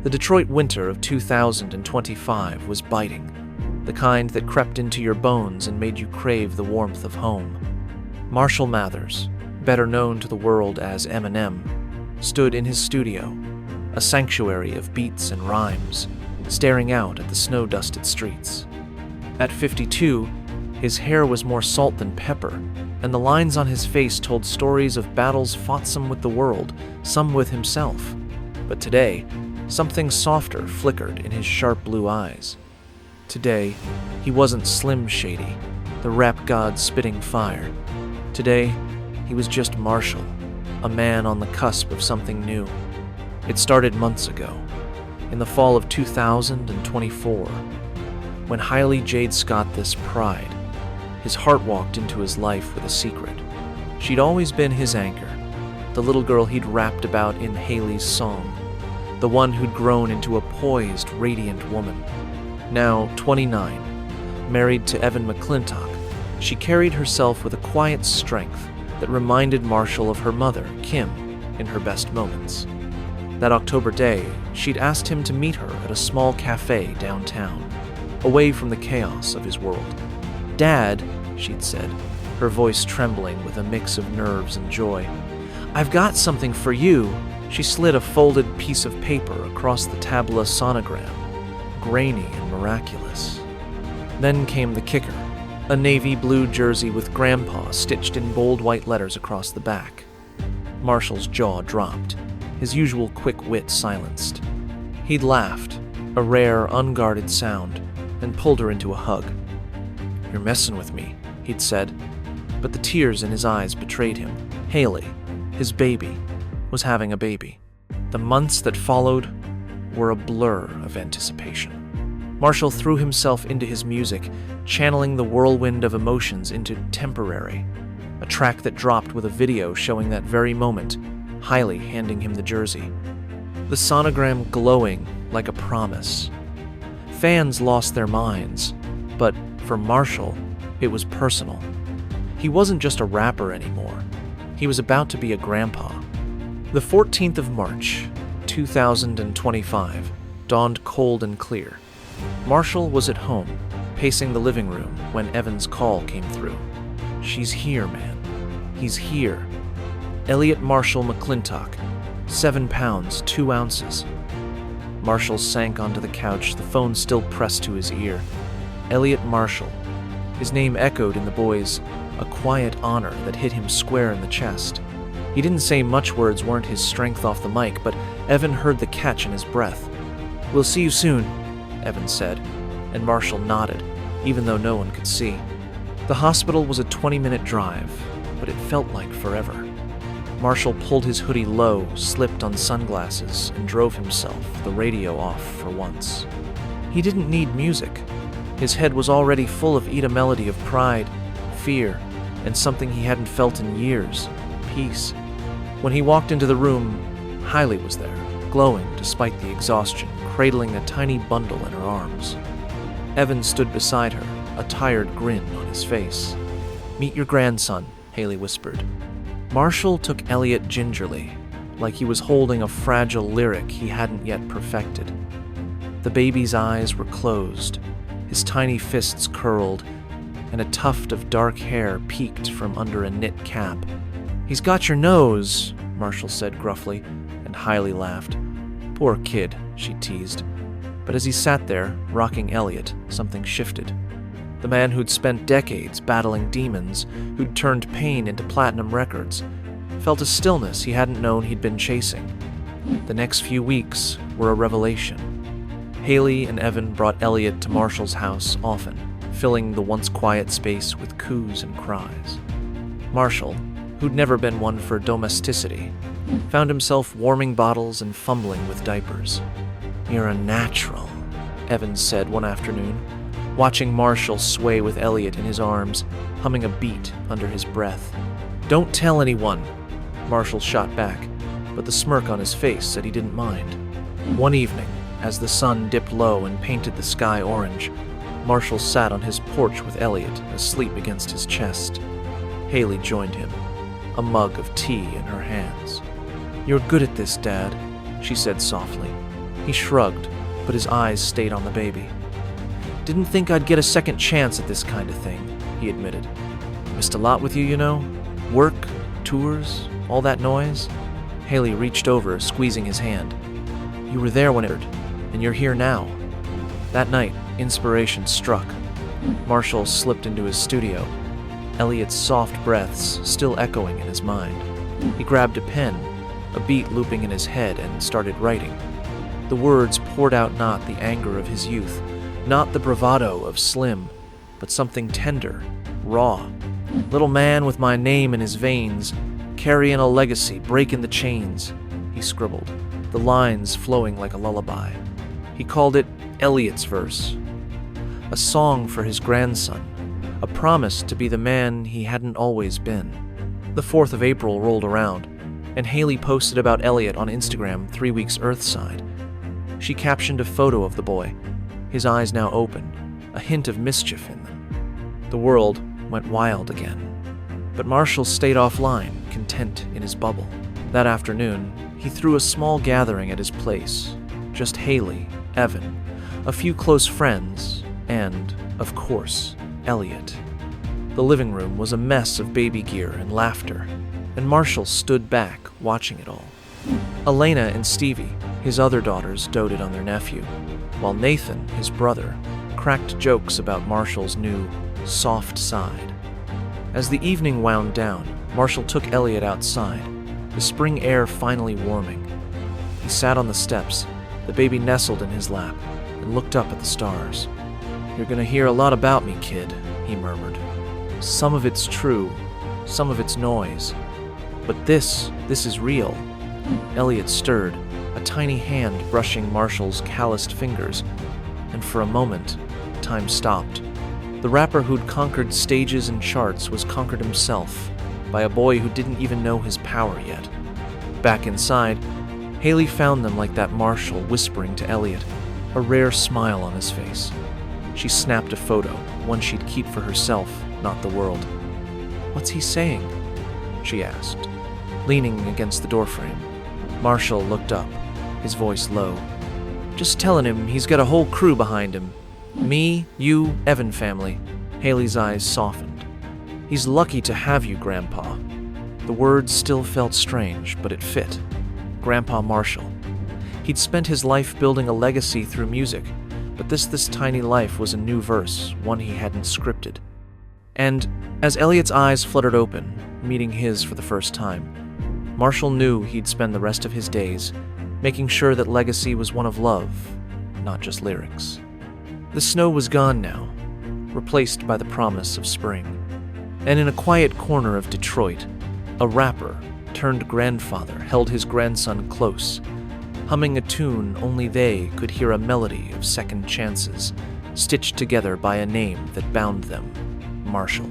The Detroit winter of 2025 was biting, the kind that crept into your bones and made you crave the warmth of home. Marshall Mathers, better known to the world as Eminem, stood in his studio, a sanctuary of beats and rhymes, staring out at the snow-dusted streets. At 52, his hair was more salt than pepper, and the lines on his face told stories of battles fought some with the world, some with himself. But today, something softer flickered in his sharp blue eyes. Today, he wasn't Slim Shady, the rap god spitting fire. Today, he was just Marshall, a man on the cusp of something new. It started months ago, in the fall of 2024, when Hailie Jade Scott this pride. His heart walked into his life with a secret. She'd always been his anchor, the little girl he'd rapped about in Hailie's song, the one who'd grown into a poised, radiant woman. Now 29, married to Evan McClintock, she carried herself with a quiet strength that reminded Marshall of her mother, Kim, in her best moments. That October day, she'd asked him to meet her at a small cafe downtown, away from the chaos of his world. "Dad," she'd said, her voice trembling with a mix of nerves and joy, "I've got something for you." She slid a folded piece of paper across the tabla sonogram, grainy and miraculous. Then came the kicker, a navy blue jersey with Grandpa stitched in bold white letters across the back. Marshall's jaw dropped, his usual quick wit silenced. He'd laughed, a rare, unguarded sound, and pulled her into a hug. "You're messing with me," he'd said, but the tears in his eyes betrayed him. Hailie, his baby, was having a baby. The months that followed were a blur of anticipation. Marshall threw himself into his music, channeling the whirlwind of emotions into Temporary, a track that dropped with a video showing that very moment, Hailie handing him the jersey. The sonogram glowing like a promise. Fans lost their minds, but for Marshall, it was personal. He wasn't just a rapper anymore. He was about to be a grandpa. The 14th of March, 2025, dawned cold and clear. Marshall was at home, pacing the living room when Evan's call came through. "She's here, man. He's here. Elliot Marshall McClintock, 7 pounds, 2 ounces. Marshall sank onto the couch, the phone still pressed to his ear. Elliot Marshall. His name echoed in the boys, a quiet honor that hit him square in the chest. He didn't say much, words weren't his strength off the mic, but Evan heard the catch in his breath. "We'll see you soon," Evan said, and Marshall nodded, even though no one could see. The hospital was a 20-minute drive, but it felt like forever. Marshall pulled his hoodie low, slipped on sunglasses, and drove himself, the radio off for once. He didn't need music. His head was already full of a melody of pride, fear, and something he hadn't felt in years, peace. When he walked into the room, Hailie was there, glowing despite the exhaustion, cradling a tiny bundle in her arms. Evan stood beside her, a tired grin on his face. "Meet your grandson," Hailie whispered. Marshall took Elliot gingerly, like he was holding a fragile lyric he hadn't yet perfected. The baby's eyes were closed, his tiny fists curled, and a tuft of dark hair peeked from under a knit cap. "He's got your nose," Marshall said gruffly, and Hailie laughed. "Poor kid," she teased. But as he sat there, rocking Elliot, something shifted. The man who'd spent decades battling demons, who'd turned pain into platinum records, felt a stillness he hadn't known he'd been chasing. The next few weeks were a revelation. Hailie and Evan brought Elliot to Marshall's house often, filling the once quiet space with coos and cries. Marshall, who'd never been one for domesticity, found himself warming bottles and fumbling with diapers. "You're a natural," Evan said one afternoon, watching Marshall sway with Elliot in his arms, humming a beat under his breath. "Don't tell anyone," Marshall shot back, but the smirk on his face said he didn't mind. One evening, as the sun dipped low and painted the sky orange, Marshall sat on his porch with Elliot, asleep against his chest. Hailie joined him, a mug of tea in her hands. "You're good at this, Dad," she said softly. He shrugged, but his eyes stayed on the baby. "Didn't think I'd get a second chance at this kind of thing," he admitted. "Missed a lot with you, you know? Work, tours, all that noise." Hailie reached over, squeezing his hand. "You were there when it happened, and you're here now." That night, inspiration struck. Marshall slipped into his studio, Elliot's soft breaths still echoing in his mind. He grabbed a pen, a beat looping in his head, and started writing. The words poured out not the anger of his youth, not the bravado of Slim, but something tender, raw. "Little man with my name in his veins, carrying a legacy, breaking the chains," he scribbled, the lines flowing like a lullaby. He called it Elliot's verse, a song for his grandson, a promise to be the man he hadn't always been. The 4th of April rolled around, and Hailie posted about Elliot on Instagram 3 weeks Earthside. She captioned a photo of the boy, his eyes now open, a hint of mischief in them. The world went wild again. But Marshall stayed offline, content in his bubble. That afternoon, he threw a small gathering at his place. Just Hailie, Evan, a few close friends, and, of course, Elliot. The living room was a mess of baby gear and laughter, and Marshall stood back, watching it all. Elena and Stevie, his other daughters, doted on their nephew, while Nathan, his brother, cracked jokes about Marshall's new soft side. As the evening wound down, Marshall took Elliot outside, the spring air finally warming. He sat on the steps, the baby nestled in his lap, and looked up at the stars. "You're gonna hear a lot about me, kid," he murmured. "Some of it's true, some of it's noise. But this is real." Elliot stirred, a tiny hand brushing Marshall's calloused fingers, and for a moment, time stopped. The rapper who'd conquered stages and charts was conquered himself by a boy who didn't even know his power yet. Back inside, Hailie found them like that Marshall whispering to Elliot, a rare smile on his face. She snapped a photo, one she'd keep for herself, not the world. "What's he saying?" she asked, leaning against the doorframe. Marshall looked up, his voice low. "Just telling him he's got a whole crew behind him. Me, you, Evan family." Hailie's eyes softened. "He's lucky to have you, Grandpa." The words still felt strange, but it fit. Grandpa Marshall. He'd spent his life building a legacy through music, but this tiny life was a new verse, one he hadn't scripted. And as Elliot's eyes fluttered open, meeting his for the first time, Marshall knew he'd spend the rest of his days making sure that legacy was one of love, not just lyrics. The snow was gone now, replaced by the promise of spring. And in a quiet corner of Detroit, a rapper turned grandfather held his grandson close, humming a tune only they could hear, a melody of second chances, stitched together by a name that bound them, Marshall.